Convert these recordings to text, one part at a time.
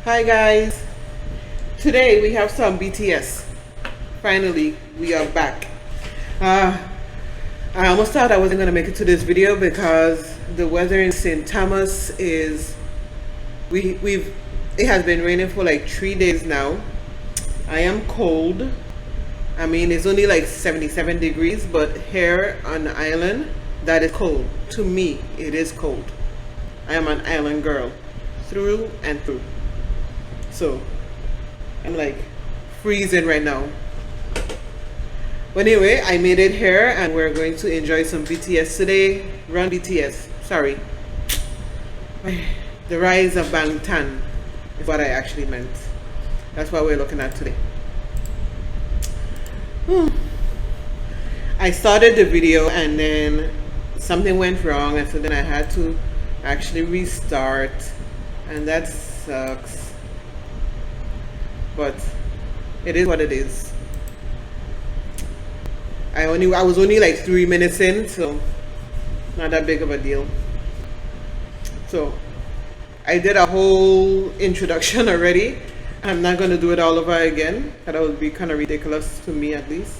Hi guys, today we have some BTS. Finally, we are back. Uh, I almost thought I wasn't going to make it to this video because the weather in St. Thomas is, it has been raining for like 3 days now. I am cold. I mean, it's only like 77 degrees, but here on the island, that is cold. To me, it is cold. I am an island girl, through and through. So I'm like freezing right now. But anyway, I made it here and we're going to enjoy some BTS today. Run BTS, sorry. The rise of Bangtan is what I actually meant. That's what we're looking at today. I started the video and then something went wrong, and so then I had to actually restart, and that sucks. But it is what it is. I was only like 3 minutes in, so not that big of a deal. So I did a whole introduction already. I'm not gonna do it all over again. That would be kind of ridiculous to me, at least.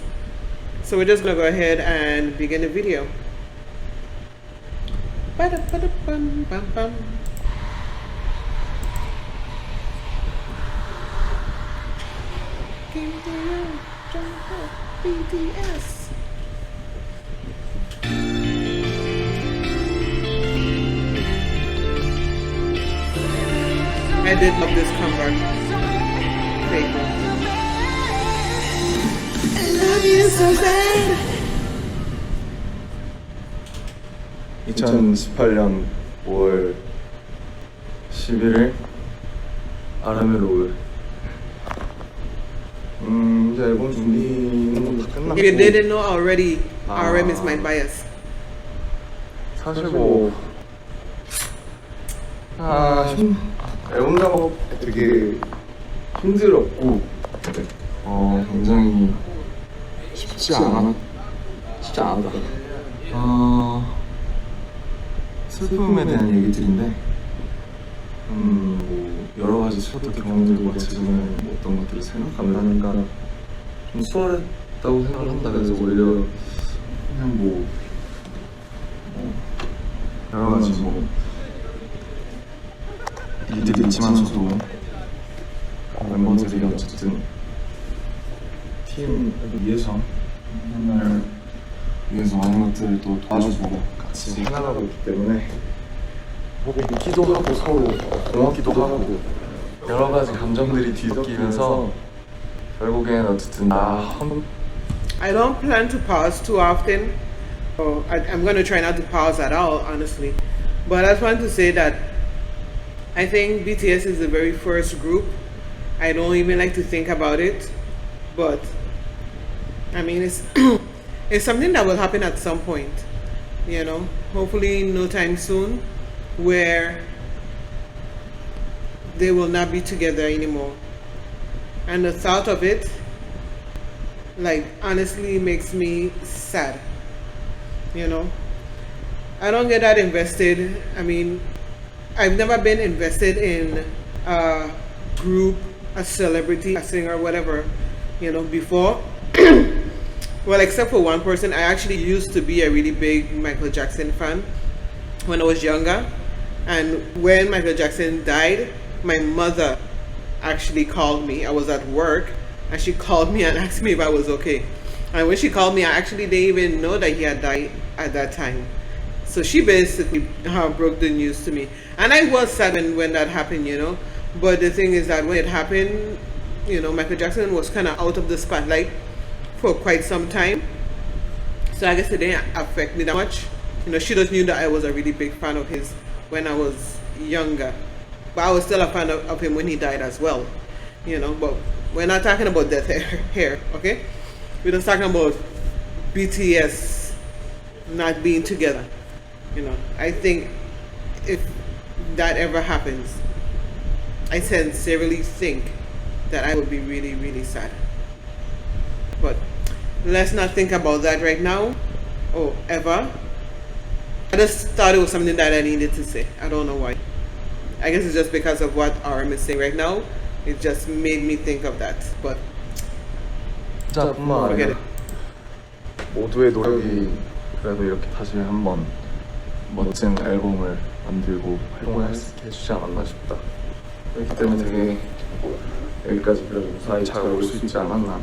So we're just gonna go ahead and begin the video. Ba-da-ba-da-bum-bum-bum. BTS. I did love this cover. Paper. I love you so bad. 2018년 5월 11일 아라멜로울. 이제 앨범 준비는 다 끝났고. If you didn't know already, RM is my bias. 사실 뭐 앨범 작업 되게 힘들었고 굉장히 쉽지 않았다. 슬픔에 대한 얘기들인데 뭐 여러 가지 슬픈 경험들과 지금은 뭐 어떤 것들을 생각하면 좀 수월했다고 생각을 한다. 그래서 오히려 그냥 뭐 여러 가지 뭐 일들이 있지만서도 멤버들이 어쨌든 팀을 위해서 맨날 위해서 많은 것들을 또 도와주고 같이 생각하고 있기 때문에 믿기도 하고 서로 고맙기도 하고 여러 가지 감정들이 뒤섞이면서 결국엔 어쨌든 I don't plan to pause too often. I'm going to try not to pause at all, honestly. But I just want to say that I think BTS is the very first group. I don't even like to think about it, but I mean it's it's something that will happen at some point, you know, hopefully no time soon, where they will not be together anymore. And the thought of it, like, honestly makes me sad, you know. I don't get that invested. I mean, I've never been invested in a group, a celebrity, a singer, whatever, you know, before. Well, except for one person. I actually used to be a really big Michael Jackson fan when I was younger. And when Michael Jackson died, my mother actually called me. I was at work and she called me and asked me if I was okay. And when she called me, I actually didn't even know that he had died at that time. So she basically broke the news to me. And I was saddened when that happened, you know. But the thing is that when it happened, you know, Michael Jackson was kind of out of the spotlight for quite some time. So I guess it didn't affect me that much. You know, she just knew that I was a really big fan of his when I was younger. But I was still a fan of him when he died as well. You know, but we're not talking about death here, okay? We're just talking about BTS not being together. You know, I think if that ever happens, I sincerely think that I would be really, really sad. But let's not think about that right now or ever. I just thought it was something that I needed to say. I don't know why. I guess it's just because of what RM is saying right now. It just made me think of that. But 자뿐만 forget 아니라 it. 모두의 노력이 그래도 이렇게 다시 한번 멋진 앨범을 만들고 활동을 해주지 않았나 싶다. 그렇기 때문에 되게 여기까지 그래도 무사히 잘 올 수 있지 않았나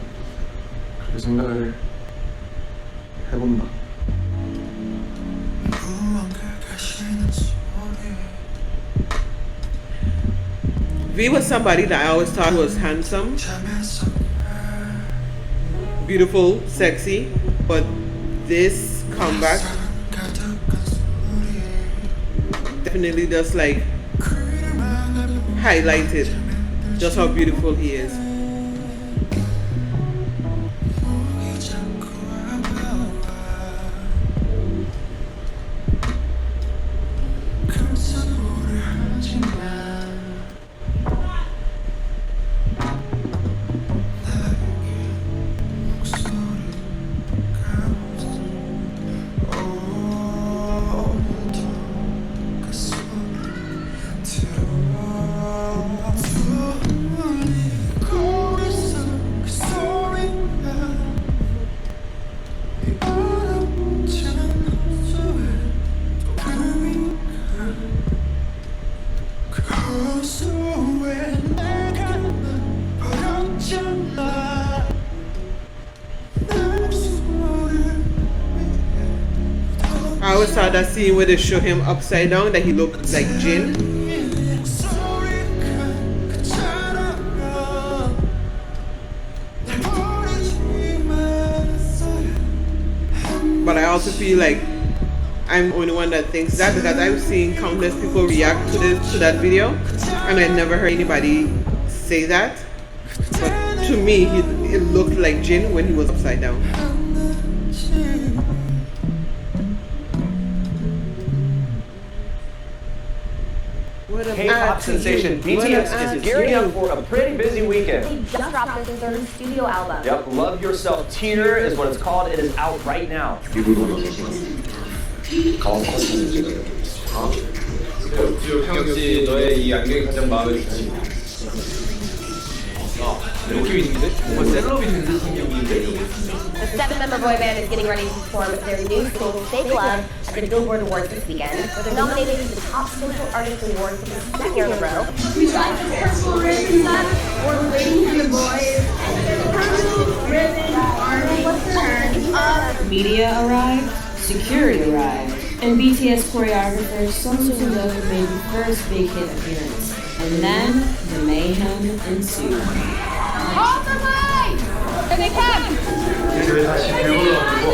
그렇게 생각을 해본다. V was somebody that I always thought was handsome, beautiful, sexy, but this comeback definitely just like highlighted just how beautiful he is. I always saw that scene where they show him upside down that he looked like Jin. But I also feel like I'm the only one that thinks that because I've seen countless people react to that video and I never heard anybody say that. But to me, it looked like Jin when he was upside down. K-pop sensation BTS is gearing up for a pretty busy weekend. They just dropped their third studio album. Yep, Love Yourself Tear is what it's called. It is out right now. 역시 너의 이 안경이 가장 마음에 드는 느낌 있는데? 뭔가 셀럽이 된 느낌인데? The seven-member boy band is getting ready to perform their new single "Fake Love" at the Billboard Awards this weekend, where they're nominated for the Top Social Artist Award for the second year in a row. We got the purple ribbon up. We're waiting for the boys. Purple ribbon army turn up. Media arrived, security arrived, and BTS choreographer Sung Soo-do made the first big hit appearance. And then the mayhem ensued. Off the line! And they come! 다시 배우려고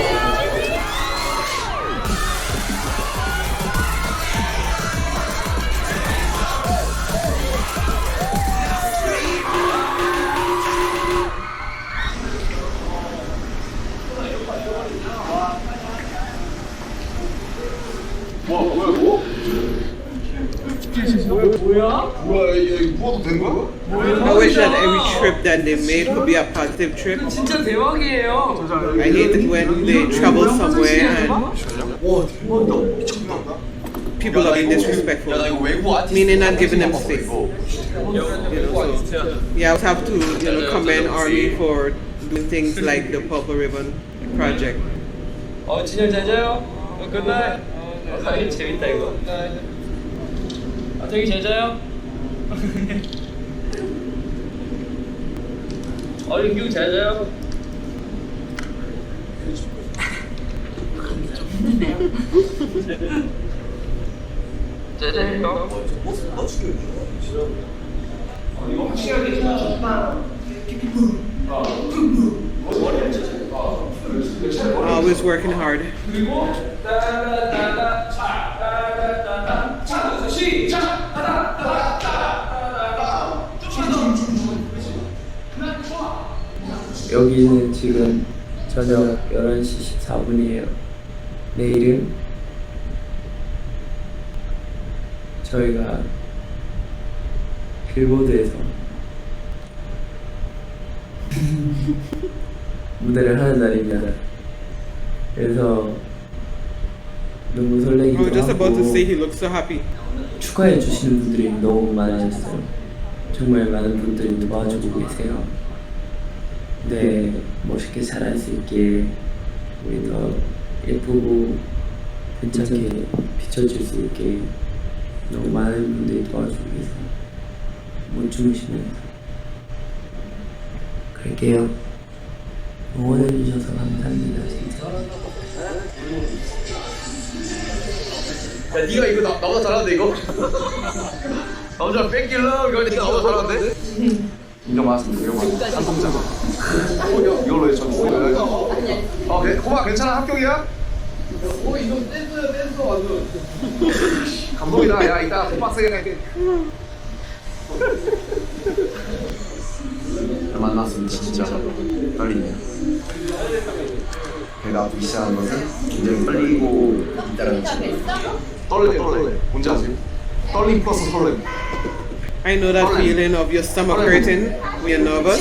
I wish that every trip that they made would be a positive trip. 진짜 대박이에요. I hate it when they travel somewhere and people are being disrespectful, meaning not giving them space. Yeah, I would have to commend Army for doing things like the Purple Ribbon Project. 진열 잘 자요. 굿나잇. 되게 재밌다 이거. 되게 잘 자요. 윤규 잘 자요. 잘 자요. 이거 확실하게 Always working hard. 여기는 지금 저녁 11시 14분이에요. 내일은 저희가 빌보드에서 무대를 하는 날입니다. 그래서 너무 I was 설레기도 just about to 하고 say he looks so happy. 축하해 주시는 분들이 너무 많으셨어요. 정말 많은 분들이 도와주고 계세요. 네, 멋있게 자랄 수 있게 우리 더 예쁘고 괜찮게 비춰질 수 있게 너무 많은 분들이 도와주고 계세요. 못 주무시면서 그럴게요. 응원해 주셔서 감사합니다. 진짜. 야, 네가 이거 나보다 잘하는데 이거? 남자 뺏길라 이거 네가 나보다 잘하는데? 인정 맞습니다. 이거 맞습니다. 한동작. 이걸로 해줘. 네, 고마 괜찮아 합격이야? 이거 댄스 완전. 감동이다. 야 이따 더 빡세게 할게. 만났습니다. 진짜 떨리네요. 배가 아프기 시작한 것은 굉장히 떨리고 있다는 증거. 떨려. 뭔지 아세요? 떨림 플러스 설렘. I know that feeling of your stomach hurting when you're nervous.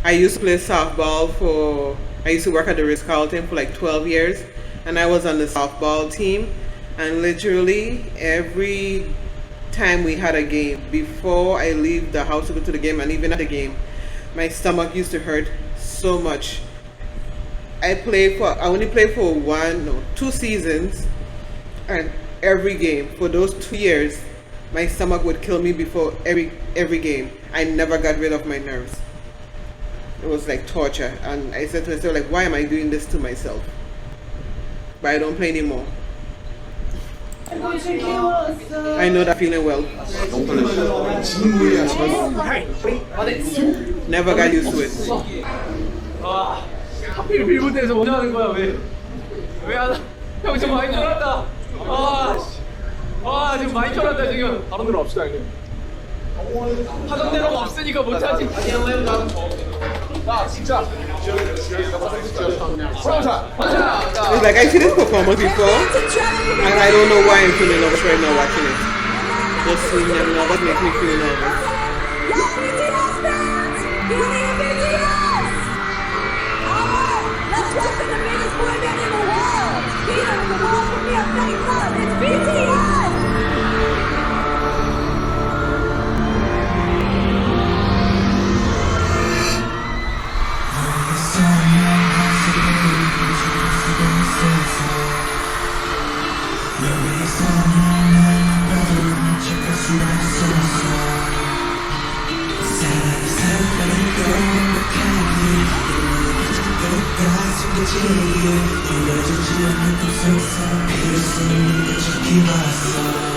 I used to play softball I used to work at the Ritz-Carlton for like 12 years, and I was on the softball team, and literally every time we had a game, before I leave the house to go to the game and even at the game, my stomach used to hurt so much. I only played for 2 seasons, and every game for those 2 years, my stomach would kill me before every game. I never got rid of my nerves. It was like torture, and I said to myself, like, why am I doing this to myself? But I don't play anymore. I know that feeling well. Never got used to it. 하필 빌보드에서 먼저 하는 거야 왜 안? 형 지금 많이 쫄았다. 지금 많이 쫄았다 지금. 바로 들어갑시다 형님. 하던 대로가 없으니까 못하지. 나 진짜. It's like I see this performance before, and I don't know why I'm feeling nervous right now watching it. Just seeing them nervous makes me feel nervous.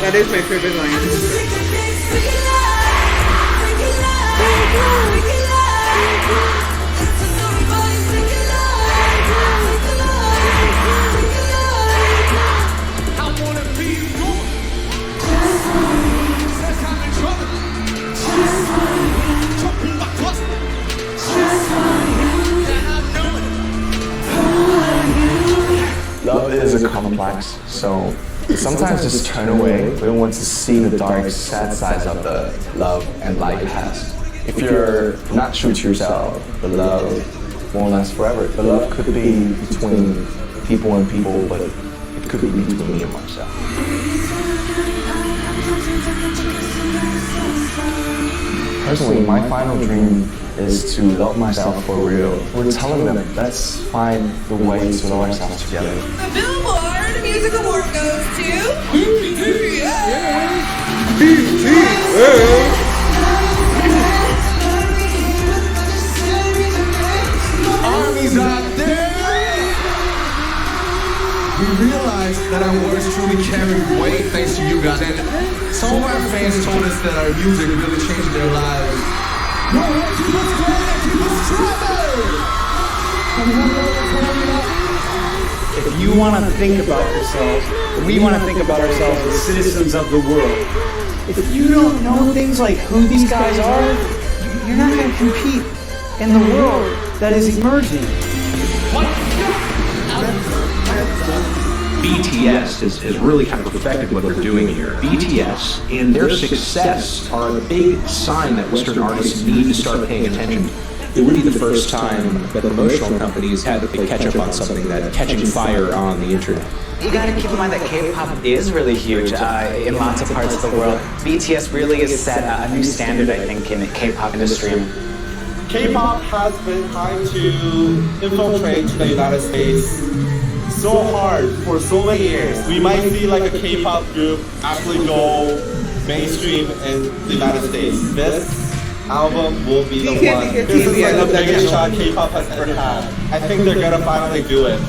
That is my favorite line. Love is a complex, so sometimes just turn away. We don't want to see the dark, sad sides of the love and life has. If you're not true to yourself, the love won't last forever. The love could be between people and people, but it could be between me and myself. Personally, my final dream is to love myself for real. We're telling them, let's find the way to love ourselves together. The Billboard Music Award goes to Armies out there! We realized that our words truly carry weight thanks to you guys. And some of our fans told us that our music really changed their lives. If you want to think about yourselves, we want to think about ourselves as citizens of the world. If you don't know things like who these guys are, you're not going to compete in the world that is emerging. BTS has really kind of perfected what they're doing here. BTS and their success are a big sign that Western artists need to start paying attention. really the first time that promotional companies had to catch up on something that catching fire on the internet. You gotta keep in mind that K-pop is really huge in lots of parts of the world. BTS really has set a new standard, I think, in the K-pop industry. K-pop has been trying to infiltrate the United States so hard for so many years. We might see like a K-pop group actually go mainstream in the United States. This album will be the one. This is like the biggest shot K-pop has ever had. I think they're gonna finally do it.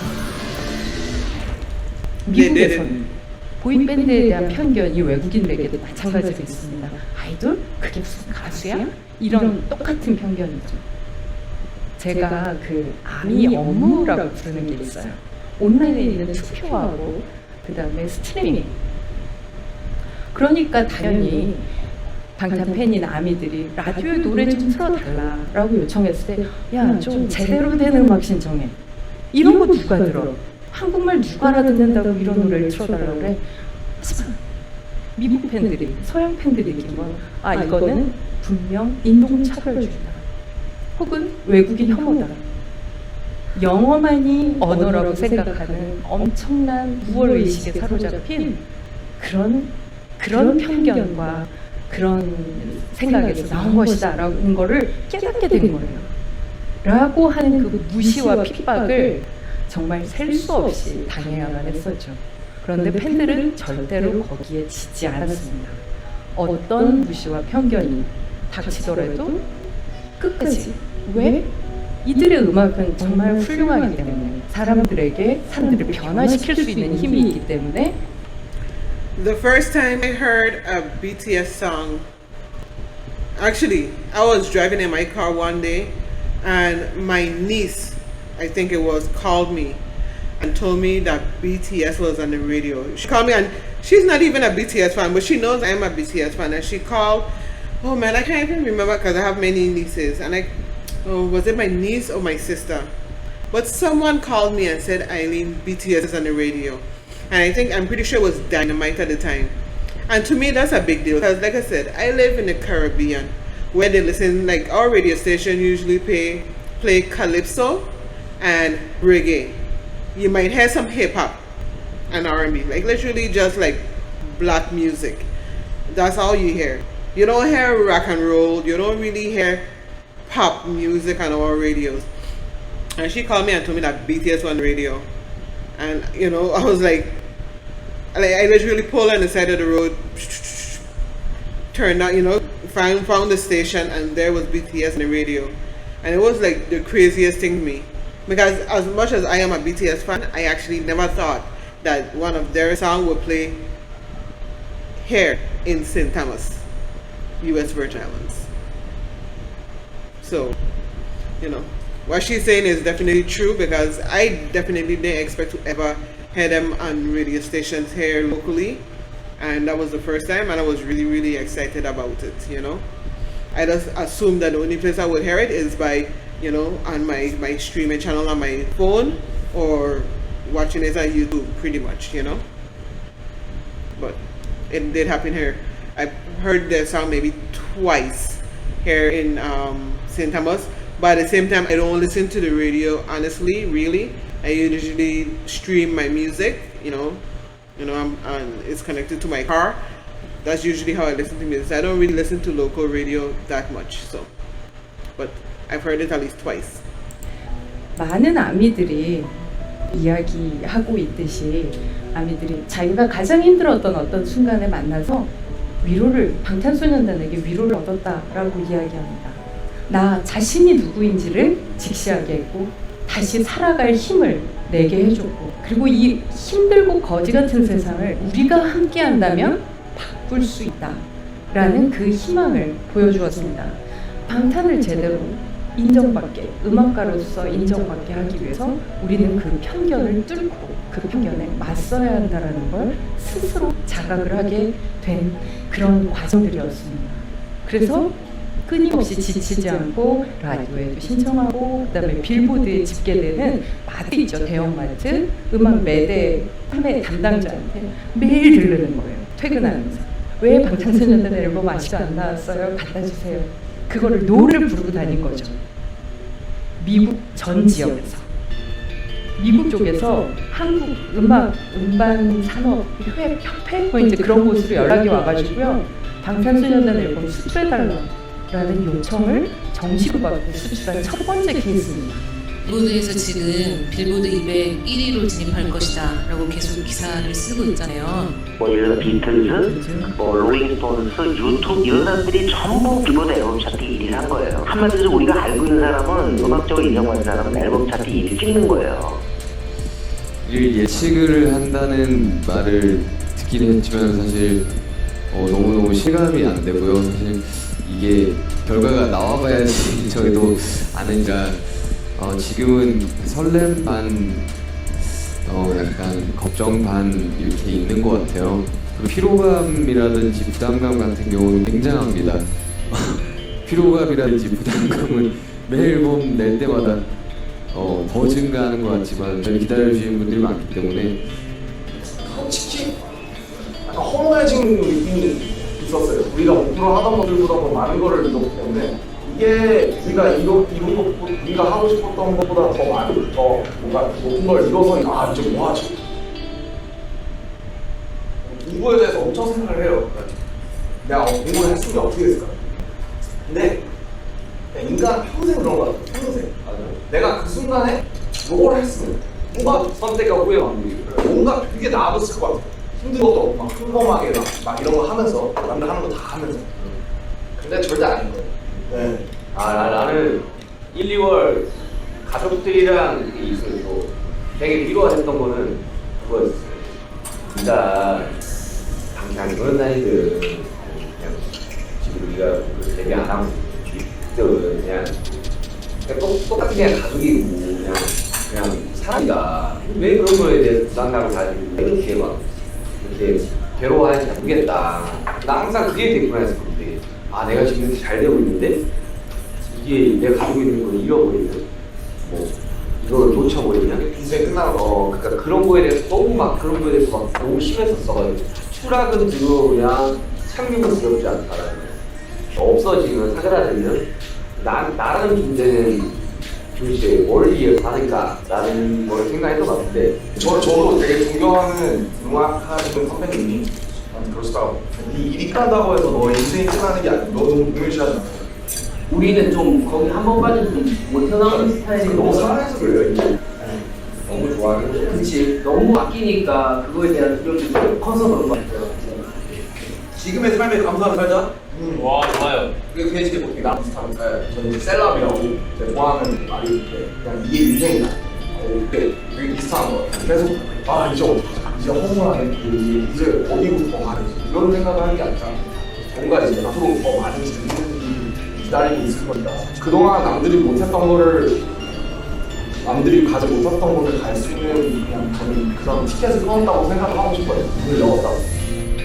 미국에서는 보이밴드에 대한 편견이 외국인들에게도 마찬가지로 있습니다. 아이돌? 그게 무슨 가수야? 이런 똑같은 편견이죠. 제가 그 아미 업무라고 부르는 게 있어요. 온라인에 있는 투표하고 그 다음에 스트리밍. 그러니까 당연히 방탄 팬이나 아미들이 라디오에 노래 좀 틀어달라라고 요청했을 때 야, 좀 제대로 된 음악 신청해. 이런 거 누가 들어? 한국말 누가 알아듣는다고 이런 노래를 틀어달라고 그래? 하지만 미국 팬들이, 서양 팬들이 느낀 건 아, 이거는 분명 인종차별주의다. 혹은 외국인 혐오다. 영어만이 언어라고 생각하는 엄청난 우월의식에 사로잡힌 그런 편견과 그런 생각에서 나온 것이다 라는 거를 깨닫게 된 거예요. 라고 하는 그 무시와 핍박을 정말 셀 수 없이 당해야만 했었죠. 그런데 팬들은 절대로 거기에 지지 않았습니다. 어떤 무시와 편견이 닥치더라도 끝까지. 왜? 이들의 음악은 정말 훌륭하기 때문에 사람들을 변화시킬 수 있는 힘이 있기 때문에. The first time I heard a BTS song, actually, I was driving in my car one day and my niece, I think it was, called me and told me that BTS was on the radio. She called me and she's not even a BTS fan, but she knows I'm a BTS fan, and she called, oh man, I can't even remember because I have many nieces, and was it my niece or my sister? But someone called me and said, Eileen, BTS is on the radio. And I'm pretty sure it was Dynamite at the time. And to me, that's a big deal. Because like I said, I live in the Caribbean where they listen, like our radio station usually play calypso and reggae. You might hear some hip hop and R&B, like literally just like black music. That's all you hear. You don't hear rock and roll. You don't really hear pop music on our radios. And she called me and told me that BTS was on radio. And I was like I literally pulled on the side of the road, turned out, found the station, and there was BTS on the radio. And it was like the craziest thing to me, because as much as I am a BTS fan, I actually never thought that one of their songs would play here in St. Thomas, US Virgin Islands. So, what she's saying is definitely true, because I definitely didn't expect to ever hear them on radio stations here locally, and that was the first time, and I was really, really excited about it. I just assumed that the only place I would hear it is by, on my streaming channel on my phone, or watching it on YouTube, pretty much, But it did happen here. I heard their song maybe twice here in St. Thomas. But at the same time, I don't listen to the radio, honestly, really. I usually stream my music, it's connected to my car. That's usually how I listen to music. I don't really listen to local radio that much, but I've heard it at least twice. 많은 아미들이 이야기하고 있듯이 아미들이 자기가 가장 힘들었던 어떤 순간에 만나서 방탄소년단에게 위로를 얻었다라고 이야기합니다. 나 자신이 누구인지를 직시하게 했고 다시 살아갈 힘을 내게 해줬고, 그리고 이 힘들고 거지 같은 세상을 우리가 함께 한다면 바꿀 수 있다 라는 그 희망을 보여주었습니다. 방탄을 제대로 인정받게, 음악가로서 인정받게 하기 위해서 우리는 그 편견을 뚫고 그 편견에 맞서야 한다는 걸 스스로 자각을 하게 된 그런 과정들이었습니다. 그래서 끊임없이 지치지 않고 라디오에도 신청하고, 그다음에 빌보드에 집계되는 마트 있죠, 대형마트, 음악 매대 판매 담당자한테 매일 들르는 거예요, 퇴근하면서. 왜 방탄소년단 앨범 아직도 안 나왔어요? 갖다 주세요. 그거를 노래를 부르고 다닌 거죠. 미국 전 지역에서 미국 쪽에서 한국 음악 음반 산업 협회 뭐 이제 그런 곳으로 연락이 와가지고요. 방탄소년단 앨범 수출해달라는 요청을 정식으로 받고 수출한 첫 번째 케이스입니다. 빌보드에서 지금 빌보드 200 1위로 진입할 것이다 라고 계속 기사를 쓰고 있잖아요. 뭐 예를 들어 비틀즈, 뭐 롤링스톤스, 유튜브 이런 사람들이 전부 빌보드 앨범 차트 1위를 한 거예요. 한마디로 우리가 알고 있는 사람은 음악적으로 인정받는 사람은 앨범 차트 1위를 찍는 거예요. 예측을 한다는 말을 듣긴 했지만 사실 너무너무 실감이 안 되고요. 사실 이게 결과가 나와봐야지 저희도 아는가. 지금은 설렘 반, 약간 걱정 반 이렇게 있는 것 같아요. 그리고 피로감이라든지 부담감 같은 경우는 굉장합니다. 피로감이라든지 부담감은 매 앨범 낼 때마다 더 증가하는 것 같지만 저를 기다려주시는 분들이 많기 때문에 솔직히 약간 허무해진 느낌이 있었어요. 우리가 목표로 하던 것들보다 더 많은 거를 이뤘기 때문에 이게 우리가 하고 싶었던 것보다 더 많은, 더 뭔가 높은 걸 이뤄서 이제 뭐 하지? 공부에 대해서 엄청 생각을 해요. 내가 공부를 했으면 어떻게 됐을까? 근데 인간 평생 그런 거 같아. 평생. 내가 그 순간에 이걸 했으면 뭔가 선택과 후회 뭔가 되게 나아졌을 것 같아. 힘든 것도 없고 막 평범하게 막 이런 거 하면서 남들 하는 거 다 하면서. 근데 절대 아닌 거예요. 네. 나는 1, 2월 가족들이랑 있어서 되게 위로가 됐던 거는 그거였어요. 진짜 당장 그런 나이들 그냥 지금 우리가 데뷔 안 하고 그때는 그냥 똑같은 그냥 가족이고 그냥 사람이다. 왜 그런 거에 대해서 부담감을 가지고 이렇게 막 이렇게 괴로워하는지 모르겠다. 나 항상 그게 되게 불안했었는데 내가 지금 이렇게 잘 되고 있는데 이게 내가 가지고 있는 걸 잃어버리면 뭐 이걸 놓쳐버리면 인생 끝나고 그러니까 그런 거에 대해서 너무 막 그런 거에 대해서 막 너무 심했었어가지고 추락은 두려워 그냥 착륙은 두렵지 않다라는 없어지면 사그라들면 나라는 존재는 도대체 뭘 위해서 사는가라는 걸 생각했던 것 같은데 저도 되게 존경하는 음악하시는 선배님이 그러시더라고요. 네 일이 끝난다고 해서 너 인생이 끝나는 게 아니고 너 너무 동일시하지 않아. 우리는 좀 거기 한 번 빠지면 못 태어나는 스타일이 너무 사랑해서 그래요. 이제. 너무 좋아하는 그치 너무 아끼니까 그거에 대한 두려움이 더 커서 그런 것 같아요. 지금의 삶에 감사하며 살자. 와 좋아요. 그게 되게 어떻게 나쁜 스타일인데 저는 이제 셀럽이라고 제가 좋아하는 말이 있는데 그냥 이게 인생이다. 되게 비슷한 거예요. 계속 이제 허무하네. 이제 어디부터 가야 되지? 이런 생각을 하는 게 아니라 뭔가 이제 앞으로 더 많은 질문들이 기다리고 있을 거니까 그동안 남들이 못했던 거를 남들이 가지 못했던 거를 갈 수 있는 그냥 저는 그런 티켓을 끊었다고 생각을 하고 싶어요. 문을 열었다고.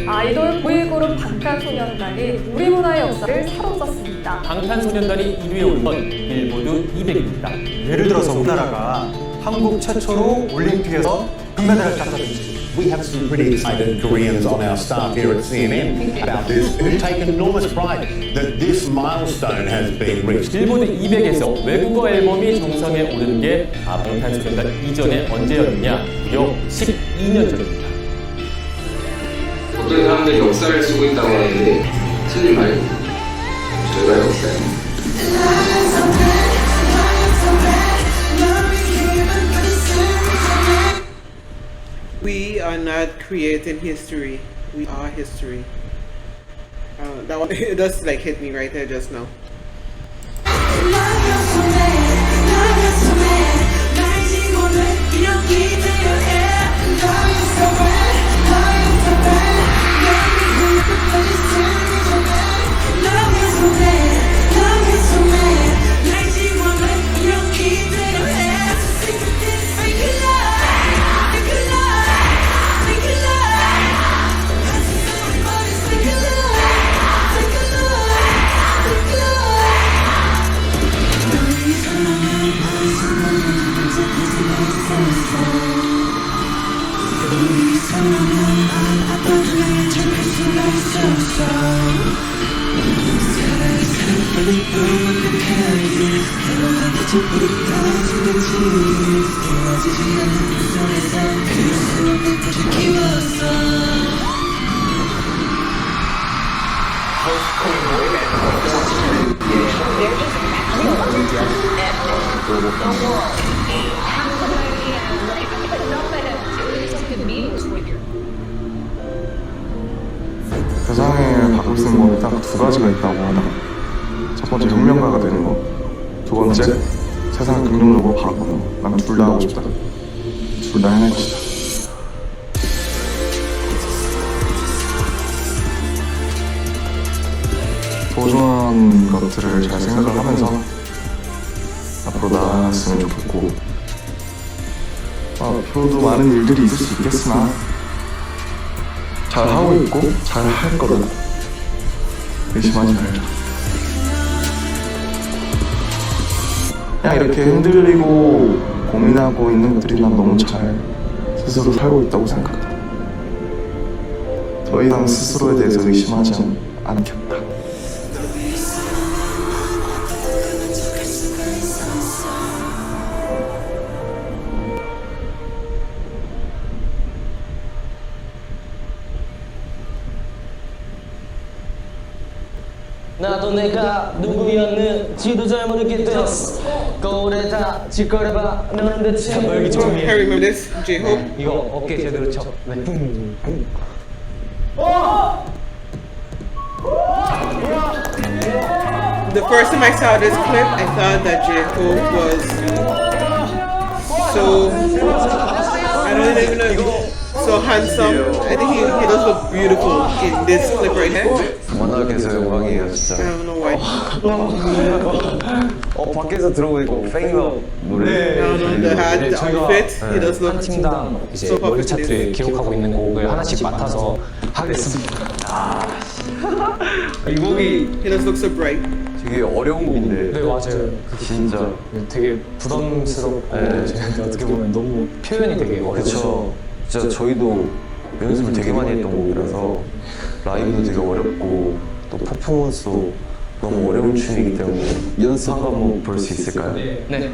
아이돌 보이그룹 방탄소년단이 우리 문화의 역사를 사로잡습니다. 방탄소년단이 1위에 오른 건 빌보드 200입니다. 예를 들어서 우리나라가 한국 최초로 올림픽에서 금메달을 땄다든지. We have some pretty excited Koreans on our staff here at CNN about this who take enormous pride that this milestone has been reached. 빌보드 200에서 외국어 앨범이 정상에 오른 게 방탄소년단 이전에 언제였느냐? 무려 12년 전입니다. 어떤 사람들이 역사를 쓰고 있다고 하는데 틀린 말입니다. 저희가 역사입니다. We are not creating history. We are history. That one, it just like hit me right there just now. I'm 세상을 바꿀 수 있는 법이 딱 두 가지가 있다고 하다. 첫 번째 혁명가가 되는 거. 두 번째 세상을 긍정적으로 바꾸는 거. 난 둘 다 하고 싶다. 둘 다 해낼 것이다. 소중한 것들을 잘 생각을 하면서 앞으로 나아갔으면 좋겠고, 앞으로도 많은 일들이 있을 수 있겠으나 잘 하고 있고 잘 할 거다. 의심하지 말자. 그냥 이렇게 흔들리고 고민하고 있는 것들이 난 너무 잘 스스로 살고 있다고 생각한다. 더 이상 스스로에 대해서 의심하지 않겠다. 나도 내가 누구였는지도 잘 모르게 되었어. 거울에 다 짓거려봐. 너는 대체 뭘 I remember this, J-Hope. 이거 어깨 제대로 쳐. 네. The first time I saw this clip, I thought that J-Hope was so, I don't even know, so handsome. I think he does look beautiful in this clip right here. 워낙에서 영광이에요 진짜. I don't know why. 밖에서 들어보니까 팬이가 노래. The hat, the outfit, he does look 한 팀당 이제 so 월 perfect. 차트에 기록하고 있는 곡을 하나씩 맡아서 하겠습니다. 이 곡이 He does look so bright. 되게 어려운 곡인데. 네 맞아요. 진짜 되게 부담스럽고 어떻게 보면 너무 표현이 되게 어렵죠. 그렇죠. 진짜 저희도 연습을 되게 많이 했던 곡이라서 라이브도 되게 어렵고 또 퍼포먼스도 너무 어려운 춤이기 때문에 연습 한번 볼 수 있을까요? 네.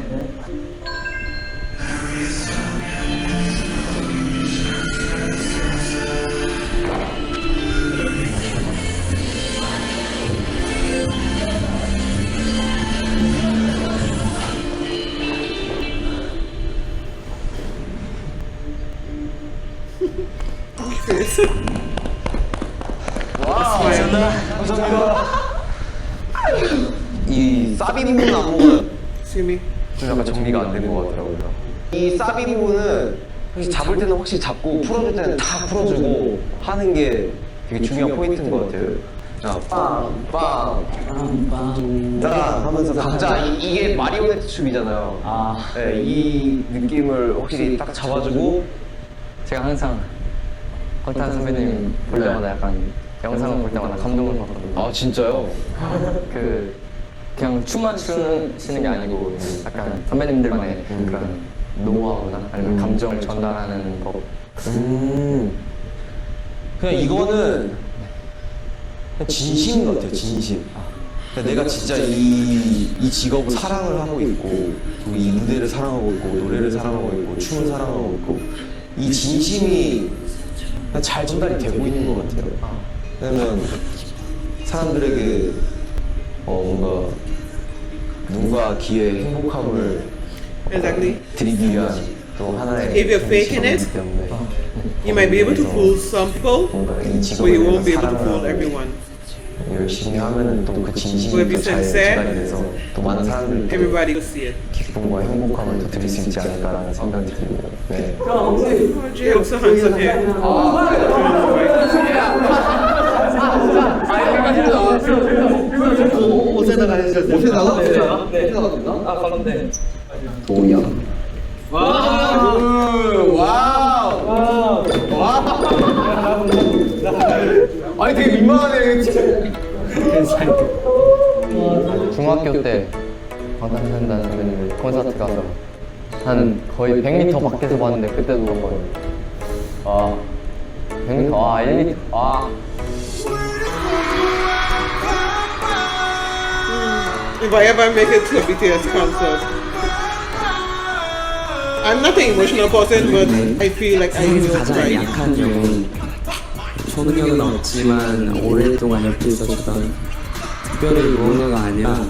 감사합니다. 이 사비 부분 안무가 좀 약간 정리가 안 되는 것 같더라고요. 이 사비 부분은 확실히 잡을 때는 확실히 잡고 풀어줄 때는 다 풀어주고 하는 게 되게 중요한 포인트인 것 같아요. 자, 빵빵 자 하면서 각자 이게 마리오네트 춤이잖아요. 네, 이 느낌을 확실히 딱 잡아주고 제가 항상 방탄 선배님 볼 때마다 약간 영상을 볼 때마다 감동을 받거든요. 아 진짜요? 그냥 춤만 추시는 게 아니고 약간 선배님들만의 그런 노하우나 아니면 감정을 전달하는 법. 그냥 이거는 그냥 진심인 것 같아요. 진심. 그러니까 내가 진짜 이 직업을 사랑을 하고 있고 또 이 무대를 사랑하고 있고 노래를 사랑하고 있고 춤을 사랑하고 있고 이 진심이 그냥 잘 전달이 되고 있는 것 같아요. 왜냐면 사람들에게 뭔가 눈과 귀의 행복함을 드리기 위한 또 하나의 If you're faking it, you might be able to fool some people, but you won't be able to fool everyone. 열심히 하면 또 그 진심이 잘 전달이 돼서 또 많은 사람들이 Everybody will see it. 기쁨과 행복함을 더 드릴 수 있지 않을까라는 생각이 듭니다. 네. J-Hope so handsome here. 옷에다가 해주세요. 옷에다가? 네. 옷에다가 됩니다. 아, 가운데. 도연. 와우! 아니, 되게 민망하네. 중학교 때 방탄소년단 선배님들 콘서트 가서 한 거의 100m 밖에서 봤는데 그때도 거의 100m 1m If I ever make it to a BTS concert, I'm not an emotional person, but I feel like I know it's right. 초능력은 없지만 오랫동안 옆에 있어주던 특별히 무언가가 아니라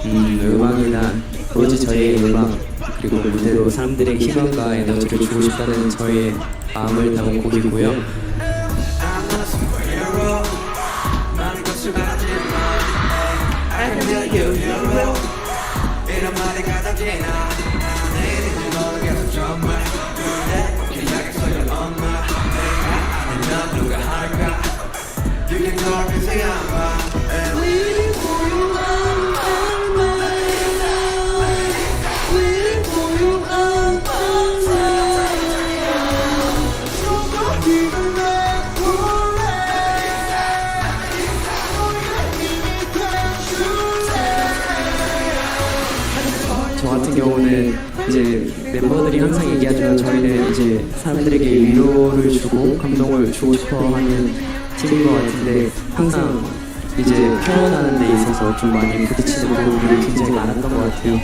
음악이나 오로지 저희의 음악 그리고 무대로 사람들에게 희망과 에너지를 주고 싶다는 저의 마음을 담은 곡이고요. 저 같은 경우는 이제 멤버들이 항상 얘기하지만 저희는 이제 사람들에게 위로를 주고 감동을 주고 싶어하는 팀인 것 같은데 항상 이제 표현하는 데 있어서 좀 많이 부딪히는 부분들이 굉장히 많았던 것 같아요.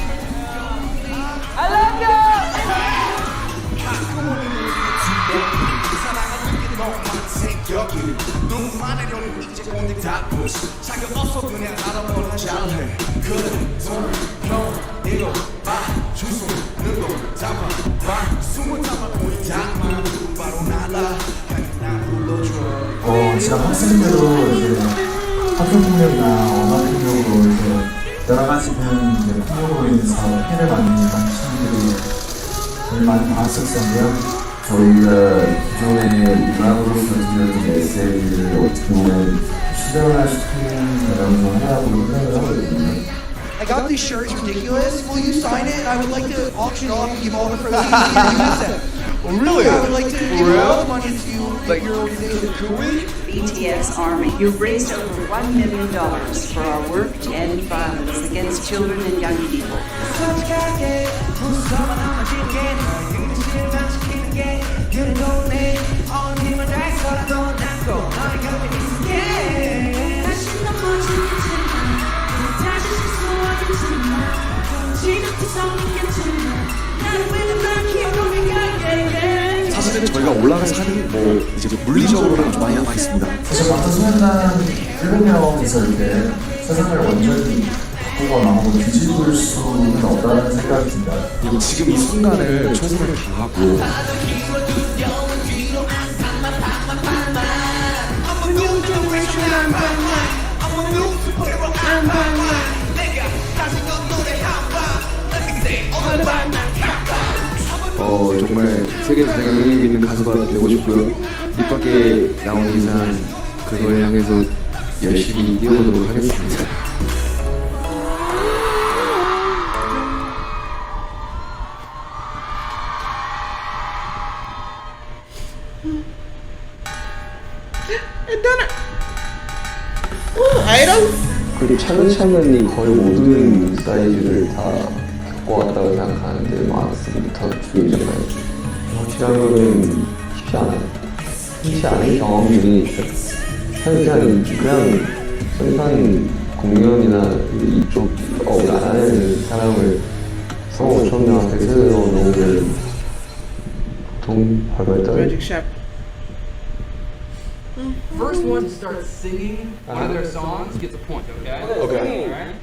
지금 학생들도 이제 학교 폭력이나 언어 폭력으로 이제 여러 가지 폭력으로 인해서 피해를 받는 친구들이 많이 봤었었는데요. 저희가 기존의 음악으로서 들려준 메시지를 어떻게 보면 실현화시키는 그런 하라고 생각을 하거든요. I got these shirts ridiculous. Will you sign it? I would like to auction off and give all the proceeds to UNICEF. Oh, really? I would like to give all the money to your organization. Could we? BTS Army, you've raised over $1 million for our work to end violence against children and young people. 사실은 저희가 올라갈 산이 뭐 이제 물리적으로는 좀 많이 남아 있습니다. 사실 방탄소년단 7명이서 이렇게 세상을 완전히 바꾸거나 혹은 뒤집을 수는 없다는 생각이 듭니다. 그리고 지금 이 순간을 최선을 다하고 정말 세계에서 제가 의미 있는 가수가 되고 싶고요. 입 밖에 나온 이상 그걸 향해서 열심히 뛰어보도록 하겠습니다. 그리고 차근차근히 거의 모든 사이즈를 다 갖고 왔다고 생각하는데 마스부터 주의잖아요. 확실한 거는 쉽지 않아요. 쉽지 않은 경험들이 있어요. 사실 그냥 생산 공연이나 이쪽 안 하는 사람을 4,500명한테 세워놓은 게 보통 발발했다. First one to start singing one of their songs gets a point, okay? Okay. All right?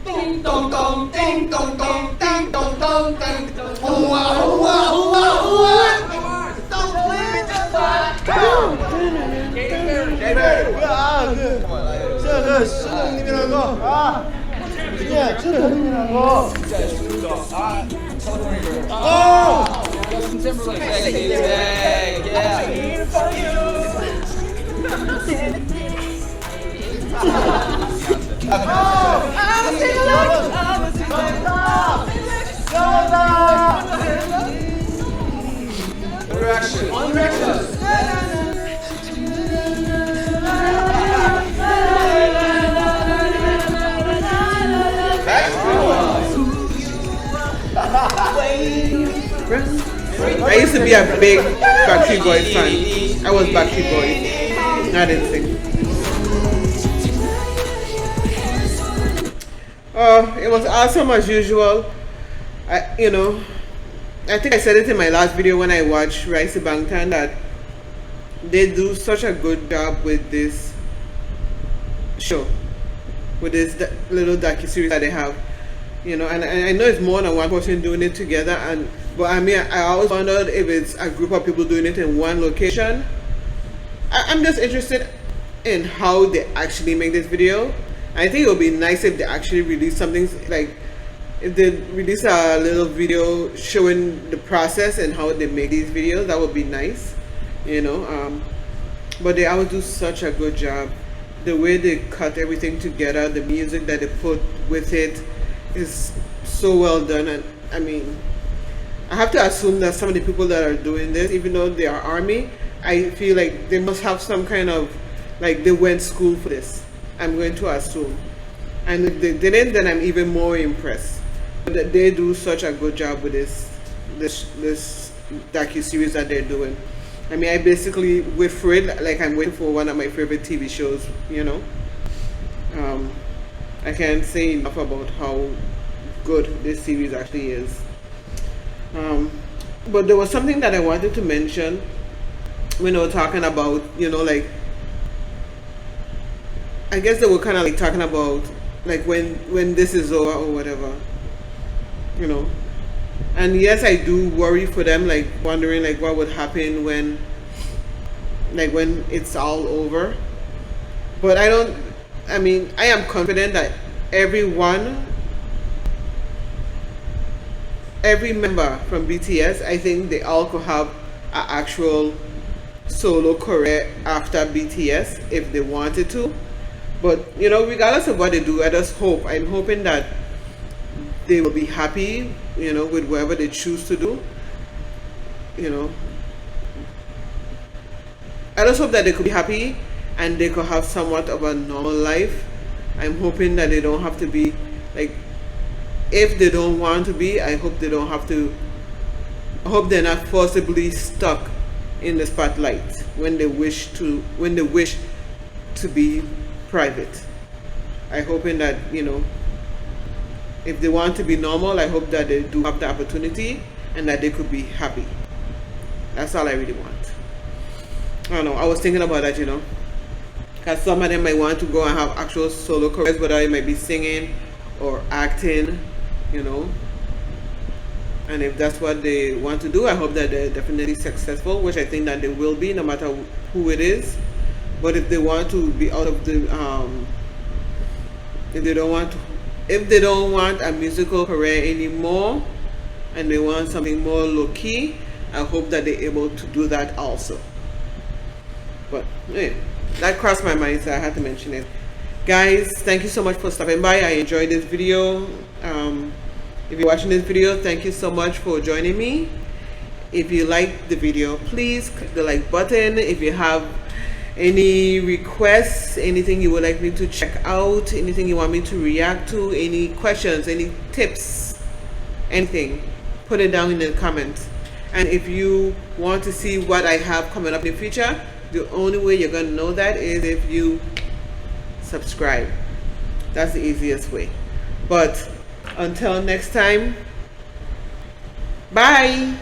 Ding dong dong, ding dong dong, ding dong dong, ding dong. Hooah, hooah, hooah, hooah. Don't leave the fight. Go. 저 수동님이라는 거. 그냥 수동님이라는 거. 진짜 좋다. 아, Justin Timberlake, yeah. I used to be a big Backstreet Boys fan. I was Backstreet Boys. I didn't sing. It was awesome as usual. I think I said it in my last video when I watched Rise to Bangtan that they do such a good job with this show, with this little docu-series that they have, you know, and I know it's more than one person doing it together, but I mean, I always wondered if it's a group of people doing it in one location. I'm just interested in how they actually make this video. I think it would be nice if they actually release something, like if they release a little video showing the process and how they make these videos. That would be nice, you know. But they always do such a good job. The way they cut everything together, the music that they put with it is so well done. And I mean, I have to assume that some of the people that are doing this, even though they are army, I feel like they must have some kind of, like, they went school for this. I'm going to assume. And if they didn't, then I'm even more impressed. But they do such a good job with this docu-series that they're doing. I mean, I basically wait for it like I'm waiting for one of my favorite TV shows, you know. I can't say enough about how good this series actually is. But there was something that I wanted to mention when they were talking about, you know, like, I guess they were kind of like talking about, like, when this is over or whatever, you know. And yes, I do worry for them, like wondering like what would happen when it's all over. But I am confident that every member from BTS, I think they all could have an actual solo career after BTS if they wanted to. But you know, regardless of what they do, I'm hoping that they will be happy, you know, with whatever they choose to do, you know. I just hope that they could be happy and they could have somewhat of a normal life. I'm hoping that they don't have to be, like, if they don't want to be, I hope they're not forcibly stuck in the spotlight when they wish to be private. I'm hoping that, you know, if they want to be normal, I hope that they do have the opportunity and that they could be happy. That's all I really want. I don't know, I was thinking about that, you know, because some of them might want to go and have actual solo careers, whether it might be singing or acting, you know. And if that's what they want to do, I hope that they're definitely successful, which I think that they will be, no matter who it is. But if they want to be out of the if they don't want a musical career anymore and they want something more low-key, I hope that they're able to do that also. But yeah, that crossed my mind, so I had to mention it. Guys, thank you so much for stopping by. I enjoyed this video. If you're watching this video, thank you so much for joining me. If you liked the video, please click the like button. If you have any requests, anything you would like me to check out, anything you want me to react to, any questions, any tips, anything, put it down in the comments. And if you want to see what I have coming up in the future, the only way you're going to know that is if you subscribe. That's the easiest way. But until next time, bye.